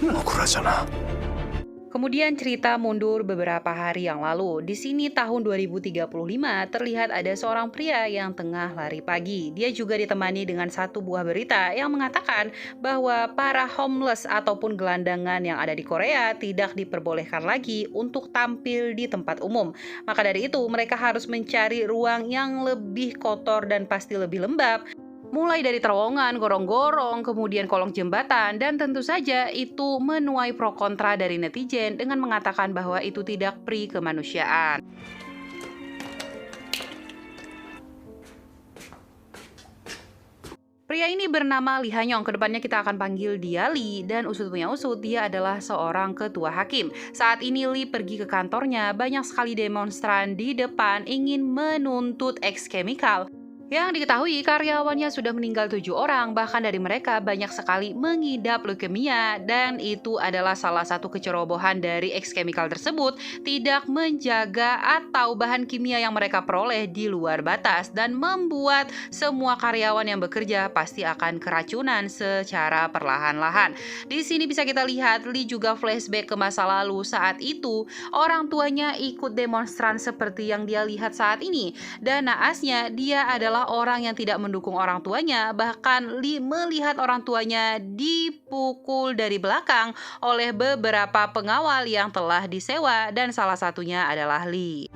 억울하잖아. Kemudian cerita mundur beberapa hari yang lalu. Di sini tahun 2035 terlihat ada seorang pria yang tengah lari pagi. Dia juga ditemani dengan satu buah berita yang mengatakan bahwa para homeless ataupun gelandangan yang ada di Korea tidak diperbolehkan lagi untuk tampil di tempat umum. Maka dari itu mereka harus mencari ruang yang lebih kotor dan pasti lebih lembab. Mulai dari terowongan, gorong-gorong, kemudian kolong jembatan, dan tentu saja itu menuai pro kontra dari netizen dengan mengatakan bahwa itu tidak pri kemanusiaan. Pria ini bernama Lee Ha-nyong, kedepannya kita akan panggil dia Lee, dan usut punya usut, dia adalah seorang ketua hakim. Saat ini Lee pergi ke kantornya, banyak sekali demonstran di depan ingin menuntut X Chemical. Yang diketahui karyawannya sudah meninggal 7 orang, bahkan dari mereka banyak sekali mengidap leukemia, dan itu adalah salah satu kecerobohan dari X Chemical tersebut, tidak menjaga atau bahan kimia yang mereka peroleh di luar batas dan membuat semua karyawan yang bekerja pasti akan keracunan secara perlahan-lahan. Di sini bisa kita lihat Lee juga flashback ke masa lalu. Saat itu orang tuanya ikut demonstran seperti yang dia lihat saat ini, dan naasnya dia adalah orang yang tidak mendukung orang tuanya. Bahkan Lee melihat orang tuanya dipukul dari belakang oleh beberapa pengawal yang telah disewa, dan salah satunya adalah Lee.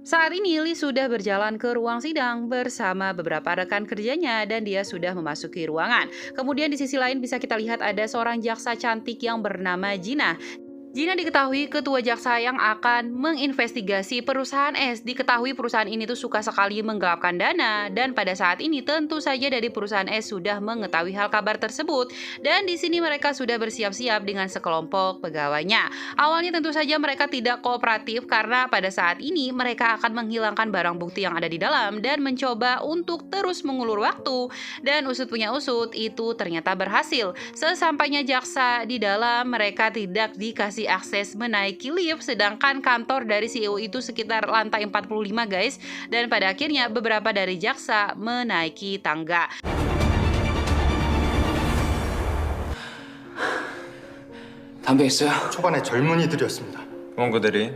Saat ini Lee sudah berjalan ke ruang sidang bersama beberapa rekan kerjanya dan dia sudah memasuki ruangan. Kemudian di sisi lain bisa kita lihat ada seorang jaksa cantik yang bernama Gina. Gina diketahui ketua jaksa yang akan menginvestigasi perusahaan S. Diketahui perusahaan ini tuh suka sekali menggelapkan dana, dan pada saat ini tentu saja dari perusahaan S sudah mengetahui hal kabar tersebut, dan di sini mereka sudah bersiap-siap dengan sekelompok pegawainya. Awalnya tentu saja mereka tidak kooperatif karena pada saat ini mereka akan menghilangkan barang bukti yang ada di dalam dan mencoba untuk terus mengulur waktu, dan usut punya usut itu ternyata berhasil. Sesampainya jaksa di dalam, mereka tidak dikasih akses menaiki lift, sedangkan kantor dari CEO itu sekitar lantai 45 guys, dan pada akhirnya beberapa dari jaksa menaiki tangga. 담배 있어요? 초반에 젊은이들이었습니다. 원고 대리,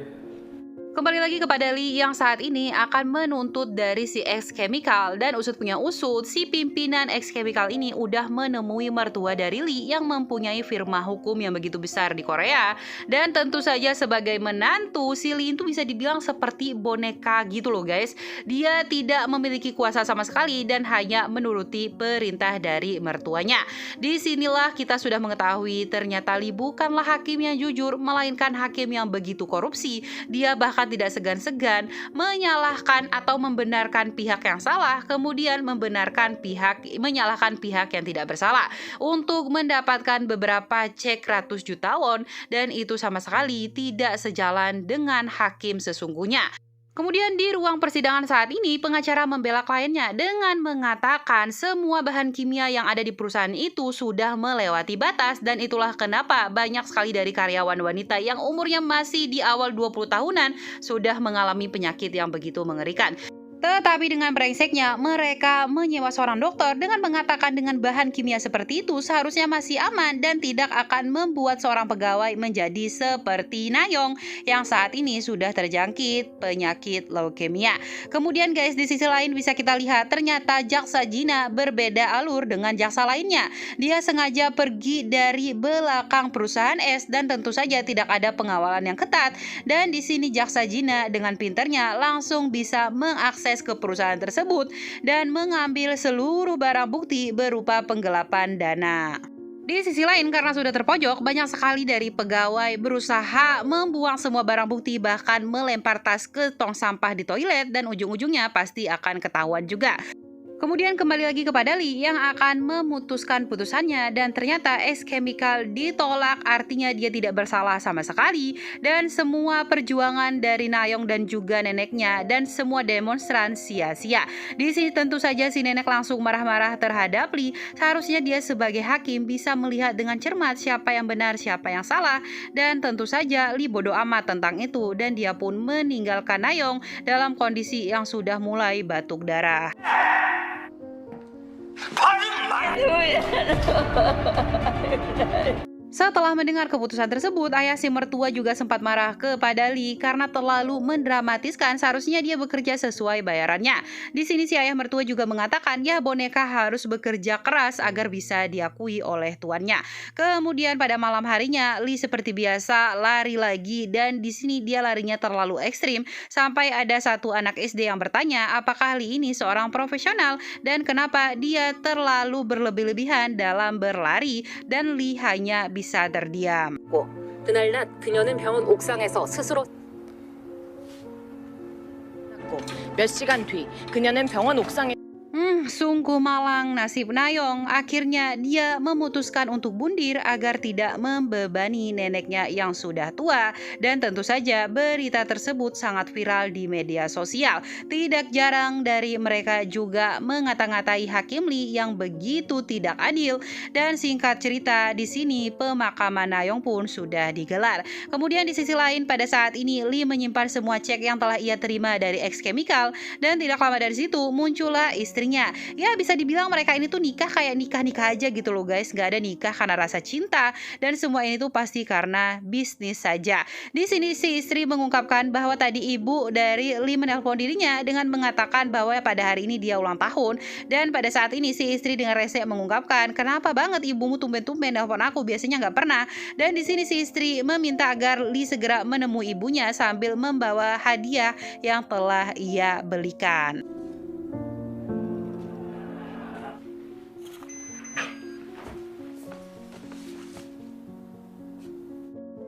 Kembali lagi kepada Lee yang saat ini akan menuntut dari si X Chemical, dan usut punya usut si pimpinan X Chemical ini udah menemui mertua dari Lee yang mempunyai firma hukum yang begitu besar di Korea, dan tentu saja sebagai menantu si Lee itu bisa dibilang seperti boneka gitu loh guys. Dia tidak memiliki kuasa sama sekali dan hanya menuruti perintah dari mertuanya. Disinilah kita sudah mengetahui ternyata Lee bukanlah hakim yang jujur, melainkan hakim yang begitu korupsi. Dia bahkan tidak segan-segan menyalahkan atau membenarkan pihak yang salah, kemudian menyalahkan pihak yang tidak bersalah untuk mendapatkan beberapa cek ratus juta won, dan itu sama sekali tidak sejalan dengan hakim sesungguhnya. Kemudian di ruang persidangan saat ini, pengacara membela kliennya dengan mengatakan semua bahan kimia yang ada di perusahaan itu sudah melewati batas, dan itulah kenapa banyak sekali dari karyawan wanita yang umurnya masih di awal 20 tahunan sudah mengalami penyakit yang begitu mengerikan. Tetapi dengan brengseknya, mereka menyewa seorang dokter dengan mengatakan dengan bahan kimia seperti itu seharusnya masih aman dan tidak akan membuat seorang pegawai menjadi seperti Nayong yang saat ini sudah terjangkit penyakit leukemia. Kemudian guys, di sisi lain bisa kita lihat ternyata jaksa Gina berbeda alur dengan jaksa lainnya. Dia sengaja pergi dari belakang perusahaan S dan tentu saja tidak ada pengawalan yang ketat, dan di sini jaksa Gina dengan pinternya langsung bisa mengakses ke perusahaan tersebut dan mengambil seluruh barang bukti berupa penggelapan dana. Di sisi lain, karena sudah terpojok, banyak sekali dari pegawai berusaha membuang semua barang bukti, bahkan melempar tas ke tong sampah di toilet, dan ujung-ujungnya pasti akan ketahuan juga. Kemudian kembali lagi kepada Lee yang akan memutuskan putusannya dan ternyata S Chemical ditolak, artinya dia tidak bersalah sama sekali dan semua perjuangan dari Nayong dan juga neneknya dan semua demonstran sia-sia. Di sini tentu saja si nenek langsung marah-marah terhadap Lee. Seharusnya dia sebagai hakim bisa melihat dengan cermat siapa yang benar, siapa yang salah, dan tentu saja Lee bodoh amat tentang itu dan dia pun meninggalkan Nayong dalam kondisi yang sudah mulai batuk darah. Setelah mendengar keputusan tersebut, ayah si mertua juga sempat marah kepada Lee karena terlalu mendramatiskan, seharusnya dia bekerja sesuai bayarannya. Di sini si ayah mertua juga mengatakan, ya boneka harus bekerja keras agar bisa diakui oleh tuannya. Kemudian pada malam harinya, Lee seperti biasa lari lagi dan di sini dia larinya terlalu ekstrim sampai ada satu anak SD yang bertanya apakah Lee ini seorang profesional dan kenapa dia terlalu berlebih-lebihan dalam berlari dan Lee hanya bisa terdiam. 그날 낮 그녀는 병원 옥상에서 스스로 몇 시간 뒤 그녀는 병원 옥상에 Sungguh malang nasib Nayong. Akhirnya dia memutuskan untuk bundir agar tidak membebani neneknya yang sudah tua. Dan tentu saja berita tersebut sangat viral di media sosial. Tidak jarang dari mereka juga mengata-ngatai Hakim Lee yang begitu tidak adil. Dan singkat cerita, di sini pemakaman Nayong pun sudah digelar. Kemudian di sisi lain, pada saat ini Lee menyimpan semua cek yang telah ia terima dari X Chemical. Dan tidak lama dari situ muncullah istrinya. Ya bisa dibilang mereka ini tuh nikah kayak nikah-nikah aja gitu loh guys. Gak ada nikah karena rasa cinta. Dan semua ini tuh pasti karena bisnis saja. Di sini si istri mengungkapkan bahwa tadi ibu dari Lee menelpon dirinya dengan mengatakan bahwa pada hari ini dia ulang tahun. Dan pada saat ini si istri dengan rese mengungkapkan, kenapa banget ibumu tumben-tumben nelpon aku, biasanya gak pernah. Dan di sini si istri meminta agar Lee segera menemui ibunya sambil membawa hadiah yang telah ia belikan.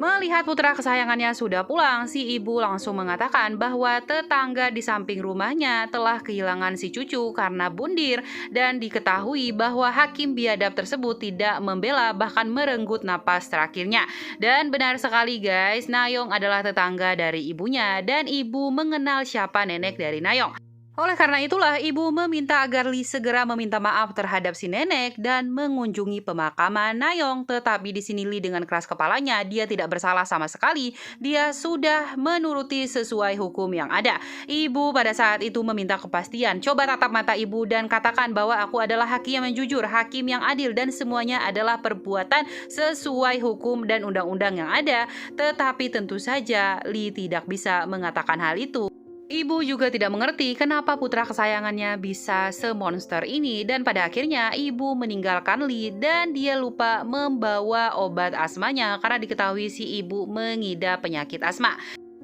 Melihat putra kesayangannya sudah pulang, si ibu langsung mengatakan bahwa tetangga di samping rumahnya telah kehilangan si cucu karena bundir dan diketahui bahwa hakim biadab tersebut tidak membela bahkan merenggut napas terakhirnya. Dan benar sekali guys, Nayong adalah tetangga dari ibunya dan ibu mengenal siapa nenek dari Nayong. Oleh karena itulah, ibu meminta agar Lee segera meminta maaf terhadap si nenek dan mengunjungi pemakaman Nayong. Tetapi di sini Lee dengan keras kepalanya, dia tidak bersalah sama sekali. Dia sudah menuruti sesuai hukum yang ada. Ibu pada saat itu meminta kepastian. Coba tatap mata ibu dan katakan bahwa aku adalah hakim yang jujur, hakim yang adil, dan semuanya adalah perbuatan sesuai hukum dan undang-undang yang ada. Tetapi tentu saja Lee tidak bisa mengatakan hal itu. Ibu juga tidak mengerti kenapa putra kesayangannya bisa semonster ini dan pada akhirnya ibu meninggalkan Lee dan dia lupa membawa obat asmanya karena diketahui si ibu mengidap penyakit asma.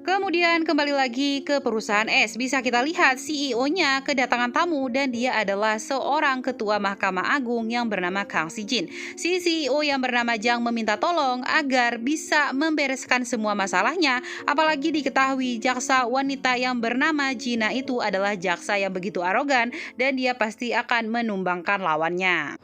Kemudian kembali lagi ke perusahaan S. Bisa kita lihat CEO-nya kedatangan tamu dan dia adalah seorang ketua Mahkamah Agung yang bernama Kang Si-jin. Si CEO yang bernama Jang meminta tolong agar bisa membereskan semua masalahnya. Apalagi diketahui jaksa wanita yang bernama Jina itu adalah jaksa yang begitu arogan dan dia pasti akan menumbangkan lawannya.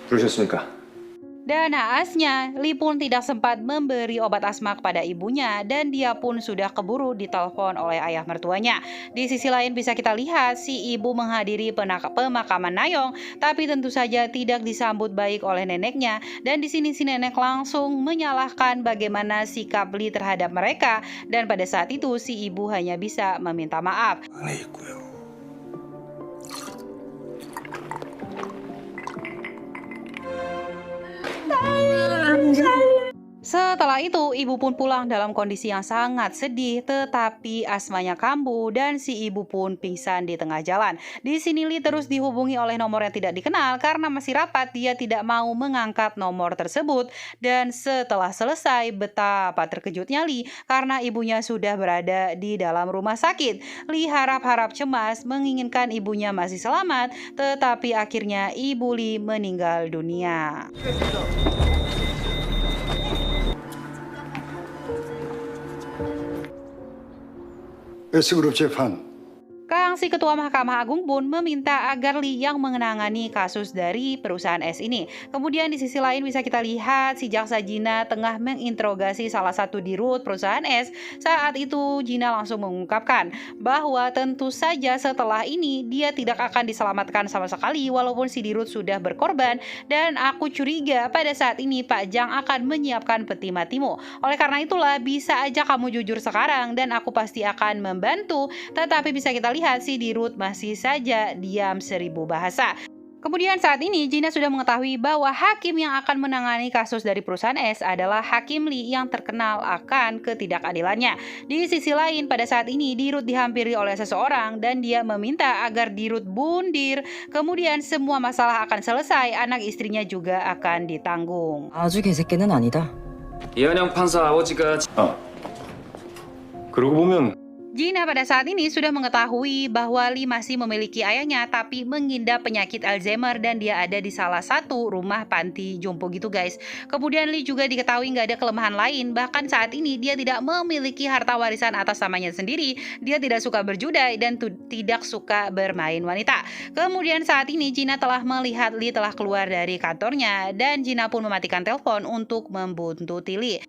부르셨습니까? Dan naasnya, Lee pun tidak sempat memberi obat asma kepada ibunya dan dia pun sudah keburu ditelepon oleh ayah mertuanya. Di sisi lain bisa kita lihat si ibu menghadiri pemakaman Nayong, tapi tentu saja tidak disambut baik oleh neneknya. Dan di sini si nenek langsung menyalahkan bagaimana sikap Lee terhadap mereka dan pada saat itu si ibu hanya bisa meminta maaf. 안에 있고요. Setelah itu, ibu pun pulang dalam kondisi yang sangat sedih, tetapi asmanya kambuh dan si ibu pun pingsan di tengah jalan. Di sini Lee terus dihubungi oleh nomor yang tidak dikenal karena masih rapat, dia tidak mau mengangkat nomor tersebut. Dan setelah selesai, betapa terkejutnya Lee karena ibunya sudah berada di dalam rumah sakit. Lee harap-harap cemas menginginkan ibunya masih selamat, tetapi akhirnya ibu Lee meninggal dunia. Sgroup 재판 Kang si Ketua Mahkamah Agung pun meminta agar Lee yang menangani kasus dari perusahaan S ini. Kemudian di sisi lain bisa kita lihat si Jaksa Gina tengah menginterogasi salah satu dirut perusahaan S. Saat itu Gina langsung mengungkapkan bahwa tentu saja setelah ini dia tidak akan diselamatkan sama sekali walaupun si dirut sudah berkorban, dan aku curiga pada saat ini Pak Jang akan menyiapkan peti matimu. Oleh karena itulah bisa aja kamu jujur sekarang dan aku pasti akan membantu. Tetapi bisa kita lihat si dirut masih saja diam 1000 bahasa. Kemudian saat ini Gina sudah mengetahui bahwa hakim yang akan menangani kasus dari perusahaan S adalah Hakim Lee yang terkenal akan ketidakadilannya. Di sisi lain pada saat ini dirut dihampiri oleh seseorang dan dia meminta agar dirut bundir. Kemudian semua masalah akan selesai, anak istrinya juga akan ditanggung. 아주 개새끼는 아니다. 이한영 판사 아버지가 그러고 보면 Gina pada saat ini sudah mengetahui bahwa Lee masih memiliki ayahnya tapi mengidap penyakit Alzheimer dan dia ada di salah satu rumah panti jompo gitu guys. Kemudian Lee juga diketahui nggak ada kelemahan lain, bahkan saat ini dia tidak memiliki harta warisan atas namanya sendiri, dia tidak suka berjudai dan tidak suka bermain wanita. Kemudian saat ini Gina telah melihat Lee telah keluar dari kantornya dan Gina pun mematikan telepon untuk membuntuti Lee.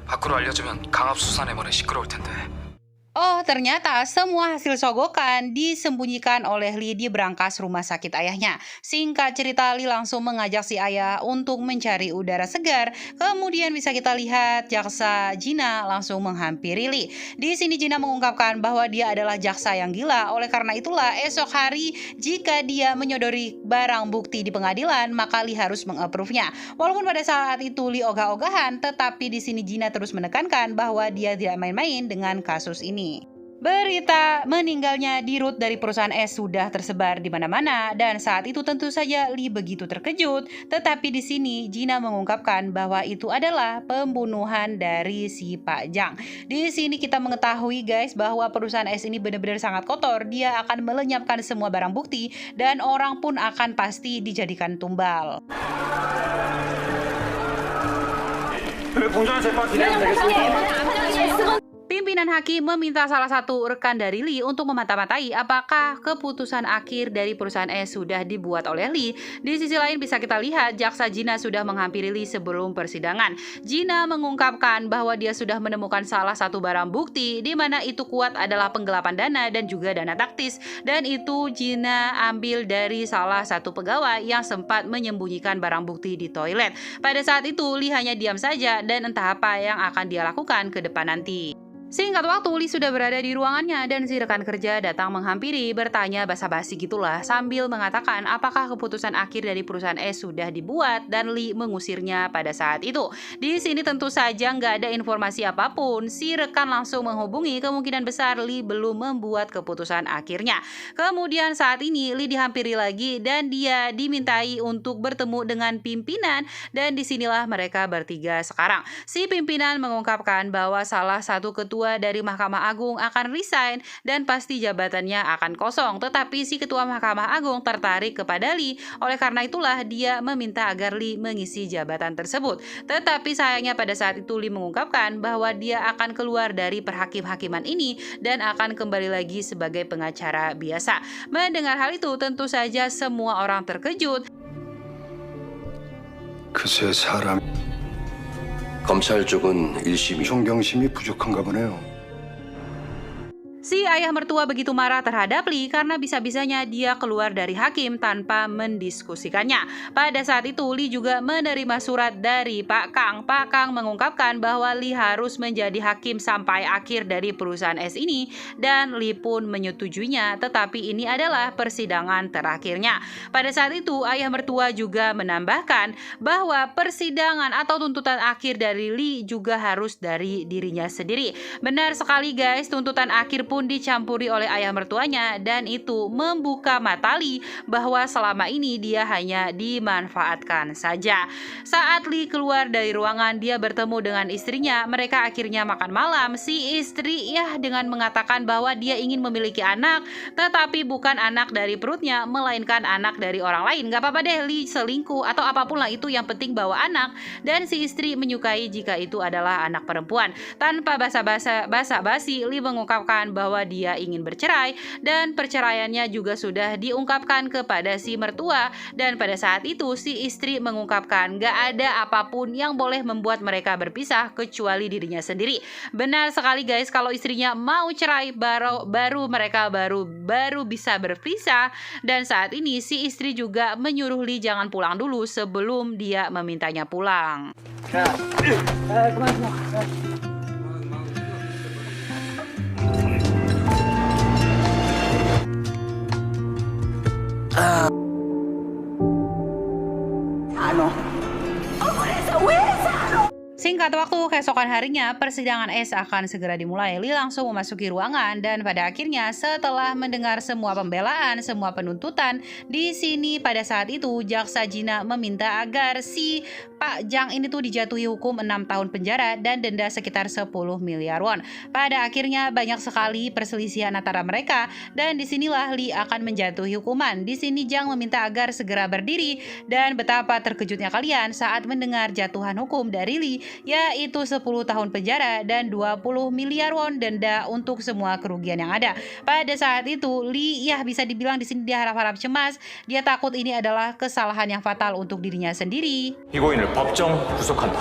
밖으로 알려주면 강압수사내머네 시끄러울 텐데. Oh, ternyata semua hasil sogokan disembunyikan oleh Lee di brankas rumah sakit ayahnya. Singkat cerita, Lee langsung mengajak si ayah untuk mencari udara segar. Kemudian bisa kita lihat jaksa Gina langsung menghampiri Lee. Di sini Gina mengungkapkan bahwa dia adalah jaksa yang gila. Oleh karena itulah esok hari jika dia menyodori barang bukti di pengadilan, maka Lee harus meng-approve-nya. Walaupun pada saat itu Lee ogah-ogahan, tetapi di sini Gina terus menekankan bahwa dia tidak main-main dengan kasus ini. Berita meninggalnya dirut dari perusahaan S sudah tersebar di mana-mana dan saat itu tentu saja Lee begitu terkejut. Tetapi di sini Gina mengungkapkan bahwa itu adalah pembunuhan dari si Pak Jang. Di sini kita mengetahui guys bahwa perusahaan S ini benar-benar sangat kotor. Dia akan melenyapkan semua barang bukti dan orang pun akan pasti dijadikan tumbal. 공정한 재판 진행 되겠습니다. Pimpinan hakim meminta salah satu rekan dari Lee untuk memata-matai apakah keputusan akhir dari perusahaan S sudah dibuat oleh Lee. Di sisi lain bisa kita lihat jaksa Gina sudah menghampiri Lee sebelum persidangan. Gina mengungkapkan bahwa dia sudah menemukan salah satu barang bukti di mana itu kuat adalah penggelapan dana dan juga dana taktis, dan itu Gina ambil dari salah satu pegawai yang sempat menyembunyikan barang bukti di toilet. Pada saat itu Lee hanya diam saja dan entah apa yang akan dia lakukan ke depan nanti. Singkat waktu, Lee sudah berada di ruangannya dan si rekan kerja datang menghampiri, bertanya basa-basi gitulah sambil mengatakan apakah keputusan akhir dari perusahaan S sudah dibuat dan Lee mengusirnya pada saat itu. Di sini tentu saja nggak ada informasi apapun. Si rekan langsung menghubungi, kemungkinan besar Lee belum membuat keputusan akhirnya. Kemudian saat ini Lee dihampiri lagi dan dia dimintai untuk bertemu dengan pimpinan dan disinilah mereka bertiga sekarang. Si pimpinan mengungkapkan bahwa salah satu ketua dari Mahkamah Agung akan resign dan pasti jabatannya akan kosong. Tetapi si Ketua Mahkamah Agung tertarik kepada Lee. Oleh karena itulah dia meminta agar Lee mengisi jabatan tersebut. Tetapi sayangnya pada saat itu Lee mengungkapkan bahwa dia akan keluar dari perhakim-hakiman ini dan akan kembali lagi sebagai pengacara biasa. Mendengar hal itu tentu saja semua orang terkejut. 그새 사람 검찰 쪽은 1심이 존경심이 부족한가 보네요. Si ayah mertua begitu marah terhadap Lee karena bisa-bisanya dia keluar dari hakim tanpa mendiskusikannya. Pada saat itu Lee juga menerima surat dari Pak Kang. Pak Kang mengungkapkan bahwa Lee harus menjadi hakim sampai akhir dari perusahaan S ini dan Lee pun menyetujuinya, tetapi ini adalah persidangan terakhirnya. Pada saat itu ayah mertua juga menambahkan bahwa persidangan atau tuntutan akhir dari Lee juga harus dari dirinya sendiri. Benar sekali guys, tuntutan akhir pun pun dicampuri oleh ayah mertuanya dan itu membuka mata Lee bahwa selama ini dia hanya dimanfaatkan saja. Saat Lee keluar dari ruangan, dia bertemu dengan istrinya. Mereka akhirnya makan malam. Si istri dengan mengatakan bahwa dia ingin memiliki anak, tetapi bukan anak dari perutnya, melainkan anak dari orang lain. Gak apa-apa deh Lee selingkuh atau apapun lah itu, yang penting bawa anak. Dan si istri menyukai jika itu adalah anak perempuan. Tanpa basa-basi, Lee mengungkapkan bahwa dia ingin bercerai dan perceraiannya juga sudah diungkapkan kepada si mertua. Dan pada saat itu si istri mengungkapkan gak ada apapun yang boleh membuat mereka berpisah kecuali dirinya sendiri. Benar sekali guys, kalau istrinya mau cerai baru mereka baru bisa berpisah. Dan saat ini si istri juga menyuruh Lee jangan pulang dulu sebelum dia memintanya pulang. Singkat waktu, keesokan harinya persidangan S akan segera dimulai. Lee langsung memasuki ruangan dan pada akhirnya setelah mendengar semua pembelaan, semua penuntutan, di sini pada saat itu Jaksa Jina meminta agar si Pak Jang ini tuh dijatuhi hukum 6 tahun penjara dan denda sekitar 10 miliar won. Pada akhirnya banyak sekali perselisihan antara mereka dan disinilah Lee akan menjatuhi hukuman. Di sini Jang meminta agar segera berdiri dan betapa terkejutnya kalian saat mendengar jatuhan hukum dari Lee, yaitu 10 tahun penjara dan 20 miliar won denda untuk semua kerugian yang ada. Pada saat itu Lee bisa dibilang di sini dia harap-harap cemas. Dia takut ini adalah kesalahan yang fatal untuk dirinya sendiri. 피고인을 법정 구속한다.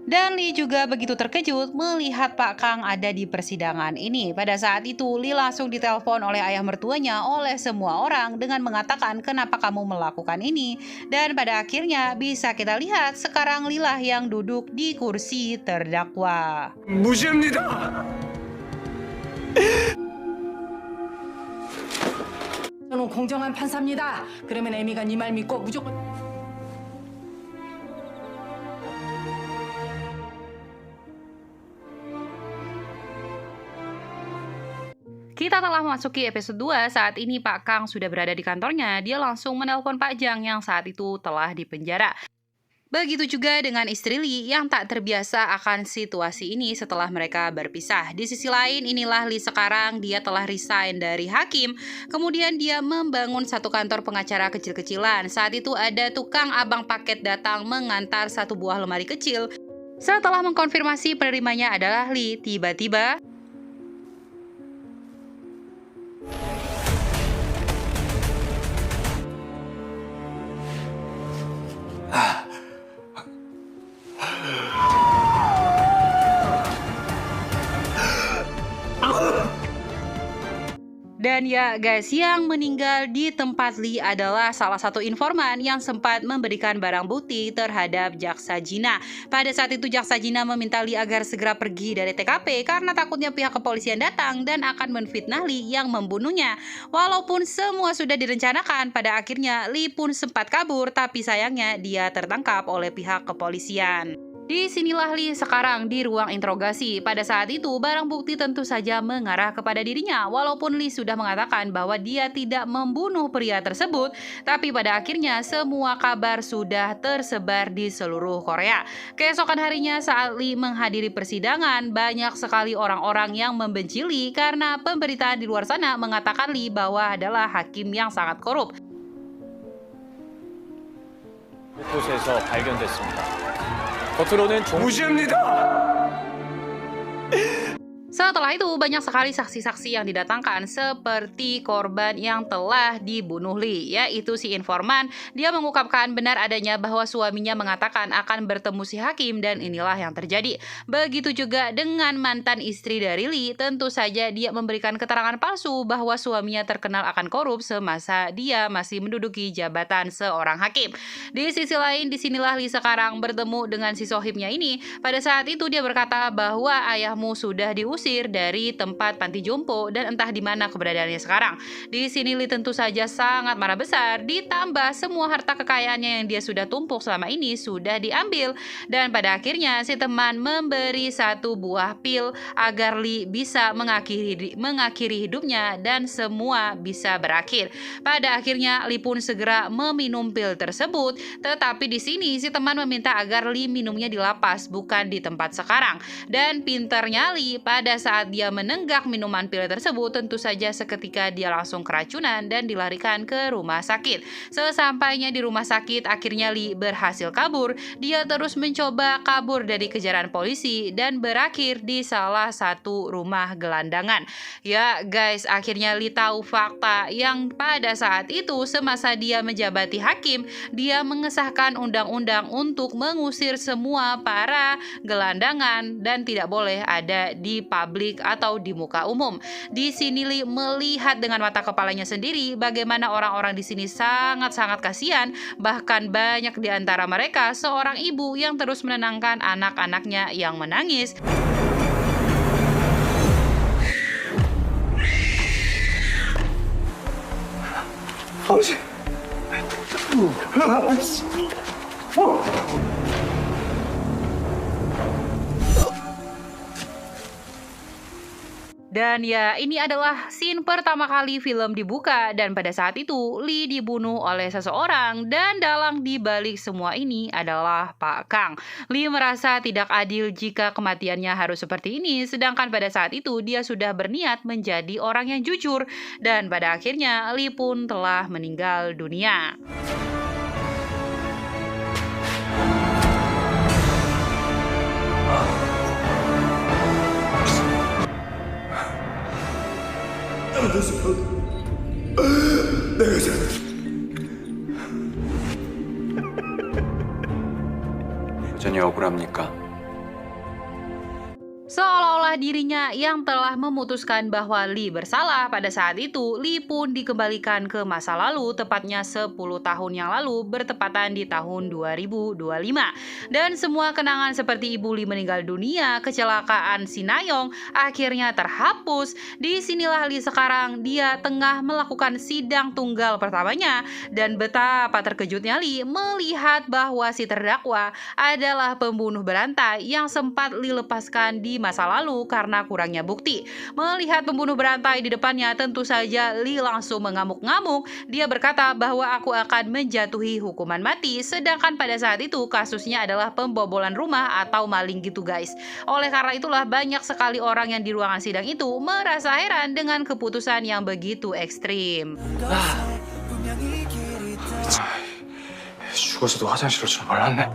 Dan Lee juga begitu terkejut melihat Pak Kang ada di persidangan ini. Pada saat itu Lee langsung ditelepon oleh ayah mertuanya oleh semua orang dengan mengatakan kenapa kamu melakukan ini. Dan pada akhirnya bisa kita lihat sekarang Lee lah yang duduk di kursi terdakwa. 무죄입니다. 저는 공정한 판사입니다. 그러면 에미가 네 말 믿고 무조건. Kita telah memasuki episode 2. Saat ini Pak Kang sudah berada di kantornya. Dia langsung menelpon Pak Jang yang saat itu telah dipenjara. Begitu juga dengan istri Lee yang tak terbiasa akan situasi ini setelah mereka berpisah. Di sisi lain, inilah Lee sekarang, dia telah resign dari hakim. Kemudian dia membangun satu kantor pengacara kecil-kecilan. Saat itu ada tukang abang paket datang mengantar satu buah lemari kecil. Setelah mengkonfirmasi penerimanya adalah Lee, tiba-tiba dan ya guys, yang meninggal di tempat Lee adalah salah satu informan yang sempat memberikan barang bukti terhadap Jaksa Jina. Pada saat itu Jaksa Jina meminta Lee agar segera pergi dari TKP karena takutnya pihak kepolisian datang dan akan menfitnah Lee yang membunuhnya. Walaupun semua sudah direncanakan, pada akhirnya Lee pun sempat kabur, tapi sayangnya dia tertangkap oleh pihak kepolisian. Di sinilah Lee sekarang di ruang interogasi. Pada saat itu, barang bukti tentu saja mengarah kepada dirinya. Walaupun Lee sudah mengatakan bahwa dia tidak membunuh pria tersebut, tapi pada akhirnya semua kabar sudah tersebar di seluruh Korea. Keesokan harinya saat Lee menghadiri persidangan, banyak sekali orang-orang yang membenci Lee karena pemberitaan di luar sana mengatakan Lee bahwa adalah hakim yang sangat korup. 곳에서 발견됐습니다. 겉으로는 무죄입니다. Setelah itu, banyak sekali saksi-saksi yang didatangkan seperti korban yang telah dibunuh Lee, yaitu si informan. Dia mengungkapkan benar adanya bahwa suaminya mengatakan akan bertemu si hakim dan inilah yang terjadi. Begitu juga dengan mantan istri dari Lee, tentu saja dia memberikan keterangan palsu bahwa suaminya terkenal akan korup semasa dia masih menduduki jabatan seorang hakim. Di sisi lain, disinilah Lee sekarang bertemu dengan si sohibnya ini. Pada saat itu dia berkata bahwa ayahmu sudah diusir diusir dari tempat panti jompo dan entah di mana keberadaannya sekarang. Di sini Lee tentu saja sangat marah besar, ditambah semua harta kekayaannya yang dia sudah tumpuk selama ini sudah diambil. Dan pada akhirnya si teman memberi satu buah pil agar Lee bisa mengakhiri hidupnya dan semua bisa berakhir. Pada akhirnya Lee pun segera meminum pil tersebut, tetapi di sini si teman meminta agar Lee minumnya di lapas bukan di tempat sekarang. Dan pinternya Lee, pada saat dia menenggak minuman pil tersebut, tentu saja seketika dia langsung keracunan dan dilarikan ke rumah sakit. Sesampainya di rumah sakit, akhirnya Lee berhasil kabur. Dia terus mencoba kabur dari kejaran polisi dan berakhir di salah satu rumah gelandangan. Ya guys, akhirnya Lee tahu fakta yang pada saat itu semasa dia menjabati hakim, dia mengesahkan undang-undang untuk mengusir semua para gelandangan dan tidak boleh ada di publik atau di muka umum. Di sini Lee melihat dengan mata kepalanya sendiri bagaimana orang-orang di sini sangat-sangat kasihan, bahkan banyak di antara mereka seorang ibu yang terus menenangkan anak-anaknya yang menangis. Dan ya, ini adalah scene pertama kali film dibuka dan pada saat itu Lee dibunuh oleh seseorang dan dalang di balik semua ini adalah Pak Kang. Lee merasa tidak adil jika kematiannya harus seperti ini, sedangkan pada saat itu dia sudah berniat menjadi orang yang jujur dan pada akhirnya Lee pun telah meninggal dunia. 여전히 억울합니까? Seolah-olah dirinya yang telah memutuskan bahwa Lee bersalah. Pada saat itu, Lee pun dikembalikan ke masa lalu, tepatnya 10 tahun yang lalu, bertepatan di tahun 2025. Dan semua kenangan seperti ibu Lee meninggal dunia, kecelakaan Sinayong, akhirnya terhapus. Disinilah Lee sekarang, dia tengah melakukan sidang tunggal pertamanya. Dan betapa terkejutnya Lee melihat bahwa si terdakwa adalah pembunuh berantai yang sempat Lee lepaskan di masa lalu karena kurangnya bukti. Melihat pembunuh berantai di depannya, tentu saja Lee langsung mengamuk-ngamuk. Dia berkata bahwa aku akan menjatuhi hukuman mati, sedangkan pada saat itu kasusnya adalah pembobolan rumah atau maling gitu guys. Oleh karena itulah banyak sekali orang yang di ruangan sidang itu merasa heran dengan keputusan yang begitu ekstrim. 죽어서도 화장실 올 줄 몰랐네.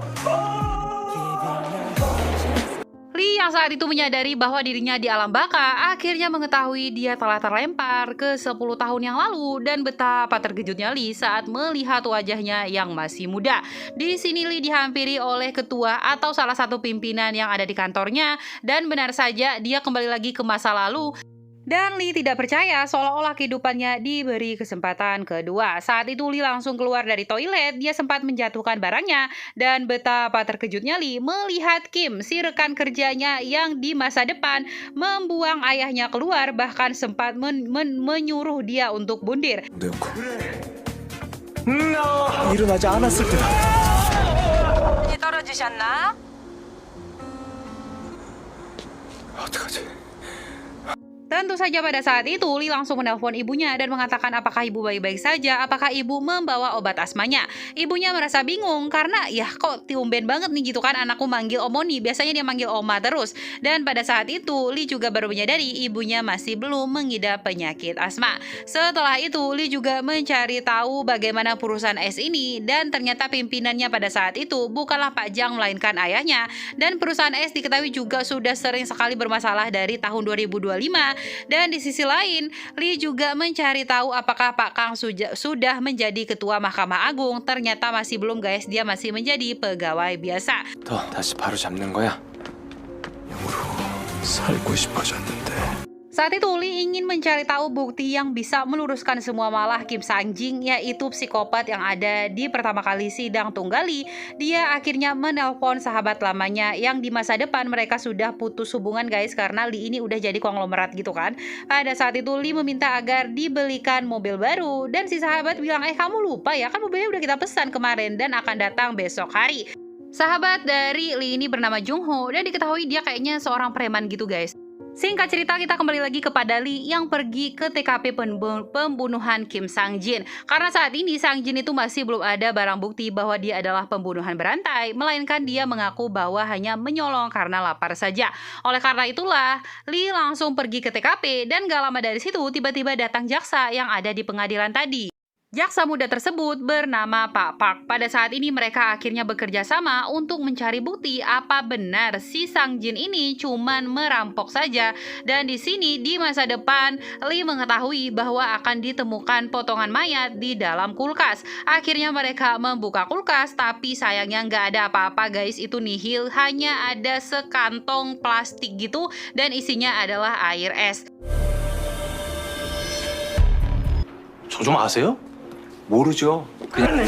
Lee yang saat itu menyadari bahwa dirinya di alam baka, akhirnya mengetahui dia telah terlempar ke 10 tahun yang lalu dan betapa terkejutnya Lee saat melihat wajahnya yang masih muda. Di sini Lee dihampiri oleh ketua atau salah satu pimpinan yang ada di kantornya dan benar saja dia kembali lagi ke masa lalu. Dan Lee tidak percaya, seolah-olah kehidupannya diberi kesempatan kedua. Saat itu Lee langsung keluar dari toilet, dia sempat menjatuhkan barangnya. Dan betapa terkejutnya Lee melihat Kim, si rekan kerjanya yang di masa depan, membuang ayahnya keluar, bahkan sempat menyuruh dia untuk bundir. 일어나지 않았을 때다. 떨어지셨나? 어떡하지? Tentu saja pada saat itu Lee langsung menelpon ibunya dan mengatakan apakah ibu baik-baik saja, apakah ibu membawa obat asmanya. Ibunya merasa bingung karena ya kok tumben banget nih gitu kan anakku manggil Omoni, biasanya dia manggil Oma terus. Dan pada saat itu Lee juga baru menyadari ibunya masih belum mengidap penyakit asma. Setelah itu Lee juga mencari tahu bagaimana perusahaan es ini dan ternyata pimpinannya pada saat itu bukanlah Pak Jang melainkan ayahnya. Dan perusahaan es diketahui juga sudah sering sekali bermasalah dari tahun 2025. Dan di sisi lain, Lee juga mencari tahu apakah Pak Kang sudah menjadi ketua Mahkamah Agung. Ternyata masih belum guys, dia masih menjadi pegawai biasa. 너 다시 바로 잡는 거야? 영으로 살고 싶어졌는데. Saat itu Lee ingin mencari tahu bukti yang bisa meluruskan semua malah Kim Sang-jin, yaitu psikopat yang ada di pertama kali sidang tunggali. Dia akhirnya menelpon sahabat lamanya yang di masa depan mereka sudah putus hubungan guys, karena Lee ini udah jadi konglomerat gitu kan. Pada saat itu Lee meminta agar dibelikan mobil baru dan si sahabat bilang, kamu lupa ya kan mobilnya udah kita pesan kemarin dan akan datang besok hari. Sahabat dari Lee ini bernama Jung Ho dan diketahui dia kayaknya seorang preman gitu guys. Singkat cerita, kita kembali lagi kepada Lee yang pergi ke TKP pembunuhan Kim Sang-jin. Karena saat ini Sang-jin itu masih belum ada barang bukti bahwa dia adalah pembunuhan berantai, melainkan dia mengaku bahwa hanya menyolong karena lapar saja. Oleh karena itulah, Lee langsung pergi ke TKP dan gak lama dari situ tiba-tiba datang jaksa yang ada di pengadilan tadi. Jaksa muda tersebut bernama Pak Park. Pada saat ini mereka akhirnya bekerja sama untuk mencari bukti apa benar si Sang-jin ini cuman merampok saja. Dan di sini di masa depan Lee mengetahui bahwa akan ditemukan potongan mayat di dalam kulkas. Akhirnya mereka membuka kulkas, tapi sayangnya nggak ada apa-apa guys, itu nihil, hanya ada sekantong plastik gitu dan isinya adalah air es. 저 좀 아세요? 모르죠. 그냥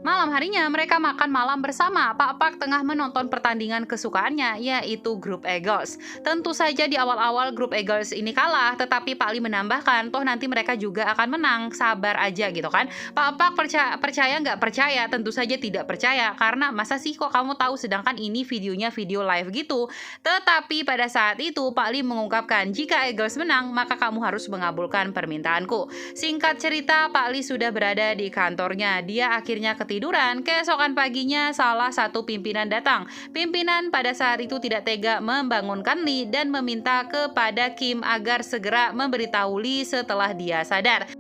Malam harinya mereka makan malam bersama. Pak Park tengah menonton pertandingan kesukaannya, yaitu grup Eagles. Tentu saja di awal-awal grup Eagles ini kalah, tetapi Pak Lee menambahkan, toh nanti mereka juga akan menang, sabar aja gitu kan. Pak Park percaya nggak percaya? Tentu saja tidak percaya, karena masa sih kok kamu tahu sedangkan ini videonya video live gitu. Tetapi pada saat itu Pak Lee mengungkapkan, jika Eagles menang, maka kamu harus mengabulkan permintaanku. Singkat cerita, Pak Lee sudah berada di kantornya. Dia akhirnya ketiduran. Keesokan paginya salah satu pimpinan datang. Pimpinan pada saat itu tidak tega membangunkan Lee dan meminta kepada Kim agar segera memberitahu Lee setelah dia sadar.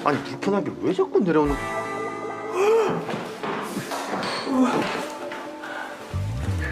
아니 불편하게 왜 자꾸 내려오는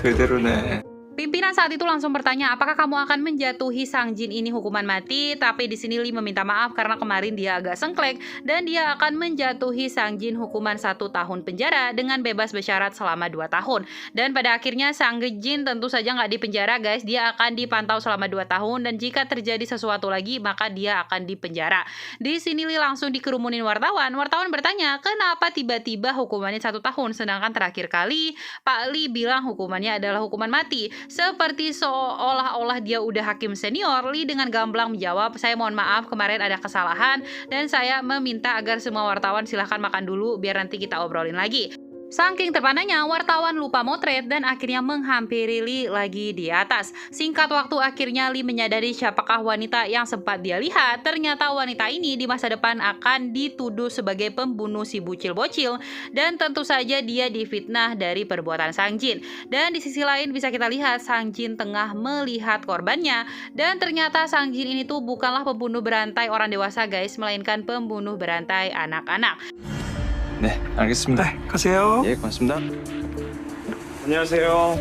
그대로네. Pimpinan saat itu langsung bertanya, apakah kamu akan menjatuhi Sang-jin ini hukuman mati? Tapi di sini Lee meminta maaf karena kemarin dia agak sengklek dan dia akan menjatuhi Sang-jin hukuman 1 tahun penjara dengan bebas bersyarat selama 2 tahun. Dan pada akhirnya Sang-jin tentu saja nggak dipenjara guys, dia akan dipantau selama 2 tahun dan jika terjadi sesuatu lagi maka dia akan dipenjara. Di sini Lee langsung dikerumunin wartawan. Wartawan bertanya, kenapa tiba-tiba hukumannya 1 tahun sedangkan terakhir kali Pak Lee bilang hukumannya adalah hukuman mati. Seperti seolah-olah dia udah hakim senior, Lee dengan gamblang menjawab, saya mohon maaf kemarin ada kesalahan dan saya meminta agar semua wartawan silahkan makan dulu biar nanti kita obrolin lagi. Saking terpananya, wartawan lupa motret dan akhirnya menghampiri Lee lagi di atas. Singkat waktu akhirnya Lee menyadari siapakah wanita yang sempat dia lihat. Ternyata wanita ini di masa depan akan dituduh sebagai pembunuh si bocil-bocil dan tentu saja dia difitnah dari perbuatan Sang-jin. Dan di sisi lain bisa kita lihat Sang-jin tengah melihat korbannya dan ternyata Sang-jin ini tuh bukanlah pembunuh berantai orang dewasa guys, melainkan pembunuh berantai anak-anak. 네, 알겠습니다. 가세요. 예, 고맙습니다. 안녕하세요.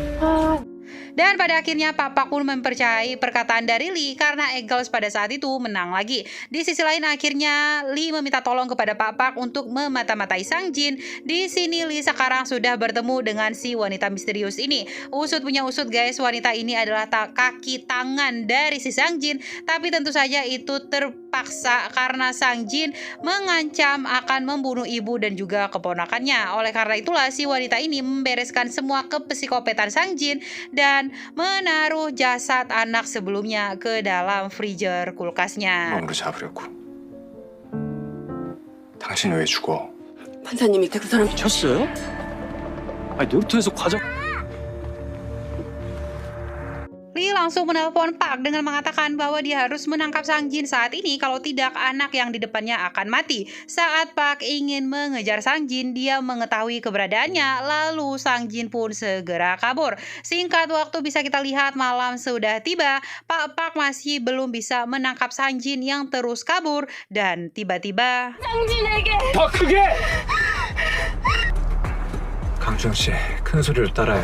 Dan pada akhirnya Pak Park pun mempercayai perkataan dari Lee karena Eagles pada saat itu menang lagi. Di sisi lain akhirnya Lee meminta tolong kepada Pak Park untuk memata-matai Sang-jin. Di sini Lee sekarang sudah bertemu dengan si wanita misterius ini. Usut punya usut guys, wanita ini adalah kaki tangan dari si Sang-jin. Tapi tentu saja itu terpaksa karena Sang-jin mengancam akan membunuh ibu dan juga keponakannya. Oleh karena itulah si wanita ini membereskan semua kepsikopetan Sang-jin dan menaruh jasad anak sebelumnya ke dalam freezer kulkasnya. 몸으로 잡으려고. 당신 왜 죽어? 판사님 밑에 그 사람 미쳤어요? 아니 놀이터에서 과자 Lee langsung menelpon Park dengan mengatakan bahwa dia harus menangkap Sang-jin saat ini, kalau tidak anak yang di depannya akan mati. Saat Park ingin mengejar Sang-jin, dia mengetahui keberadaannya, lalu Sang-jin pun segera kabur. Singkat waktu bisa kita lihat malam sudah tiba, Pak Park masih belum bisa menangkap Sang-jin yang terus kabur dan tiba-tiba 더 크게! 강주영 씨, 큰 소리로 따라해.